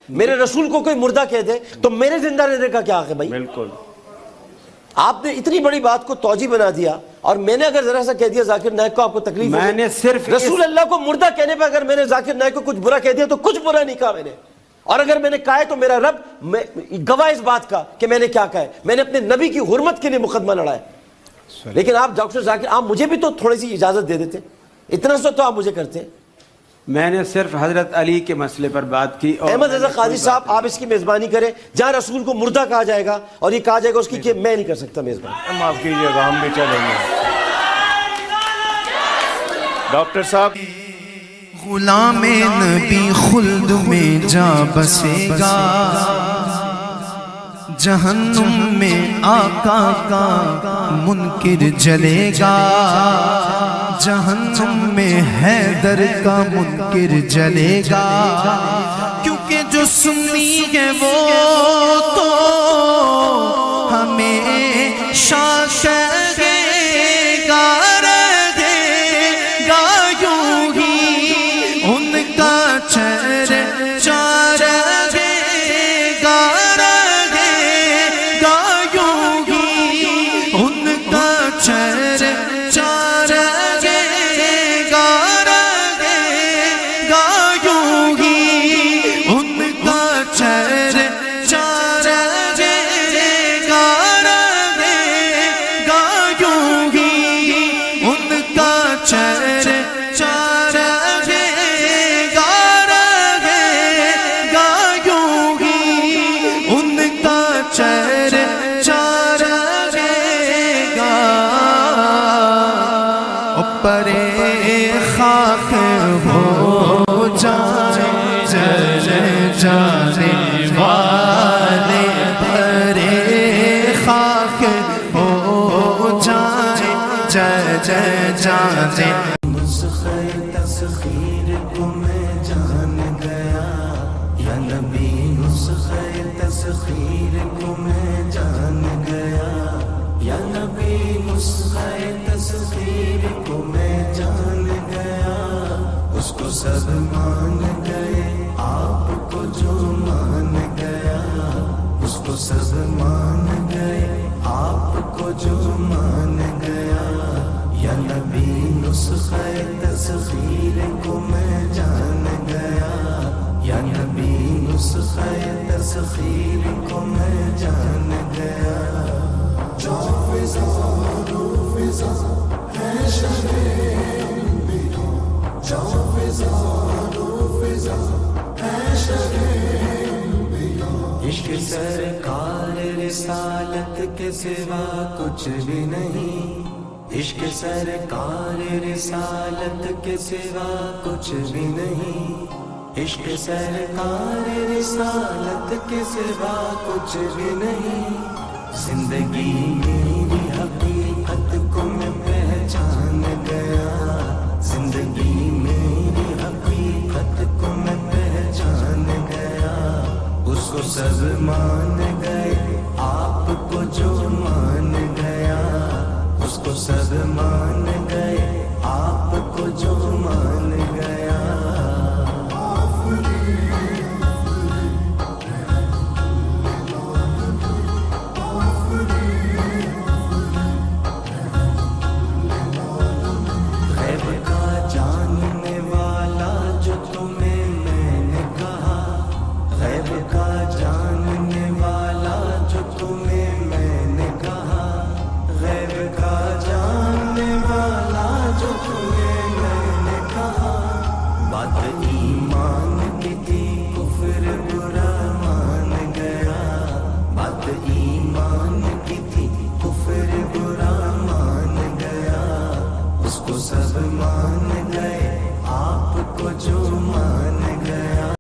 میرے رسول کو کوئی مردہ کہہ دے تو میرے زندہ رہنے کا کیا حق ہے بھائی؟ بالکل آپ نے اتنی بڑی بات کو توجیہ بنا دیا، اور میں نے اگر ذرا سا کہہ دیا ذاکر نائک کو آپ کو تکلیف میں نے صرف رسول اللہ کو مردہ کہنے پہ اگر میں نے ذاکر نائک کو کچھ برا کہہ دیا تو کچھ برا نہیں کہا میں نے، اور اگر میں نے کہا ہے تو میرا رب گواہ اس بات کا کہ میں نے کیا کہا ہے، میں نے اپنے نبی کی حرمت کے لیے مقدمہ لڑا ہے۔ لیکن آپ ڈاکٹر ذاکر آپ مجھے بھی تو تھوڑی سی اجازت دے دیتے، اتنا سا تو آپ مجھے کرتے ہیں۔ میں نے صرف حضرت علی کے مسئلے پر بات کی۔ احمد رضا قاضی صاحب آپ اس کی میزبانی کریں، جہاں رسول کو مردہ کہا جائے گا اور یہ کہا جائے گا اس کی کہ میں نہیں کر سکتا میزبانی۔ معاف کیجئے گا، ہم بھی چلیں گے۔ ڈاکٹر صاحب، غلام نبی خلد میں جا بسے گا، جہنم میں آقا کا منکر جلے گا، جہنم میں حیدر کا منکر جلے گا، کیونکہ جو سنی ہے وہ تو ہمیشہ کہے گا، رہے گا یوں ہی ان کا چرچا رہے گا، رہے گا یوں ہی ان کا چرچا رہے گا، رہے گا یوں ہی ان کا چرچا رہے گا، رہے گا یوں ہی ان کا چرچا رہے گا، رہے گا یوں ہی ان کا چرچا رہے گا۔ پرے خاک ہو جائے جانے والے، پرے خاک ہو جائے جانے نسخہ تسخیر کو میں جان گیا، یا نبی نسخہ تسخیر کو میں جان گیا، یا نبی نسخہ تسخیر کو میں جان گیا، اس کو سب مان گئے آپ کو جو مان گیا، اس کو سب مان گئے آپ کو جو مان گیا، یا نبی نسخہ تسخیر کو میں جان گیا، یا نبی نسخہ تسخیر کو میں جان گیا۔ جو فضا رو فضا ہے شب انبیاء، جو فضا رو فضا ہے شب انبیاء، عشق سرکار رسالت کے سوا کچھ بھی نہیں، عشق سرکار رسالت کے سوا کچھ بھی نہیں، عشق سرکار رسالت کے سوا کچھ بھی نہیں، زندگی میری حقیقت کو میں پہچان گیا، زندگی میری حقیقت کو میں پہچان گیا، اس کو سب مان گئے آپ کو جو مان گیا، اس کو سب مان گئے آپ کو جو مان گیا۔ غیب کا جاننے والا جو تمہیں میں نے کہا، غیب کا جاننے والا جو تمہیں میں نے کہا، غیب کا جاننے والا جو تمہیں میں نے کہا، بات ایمان کی تھی کفر برا مان گیا، بات ایمان کی تھی کفر برا مان گیا، اس کو سب مان گئے آپ کو جو مان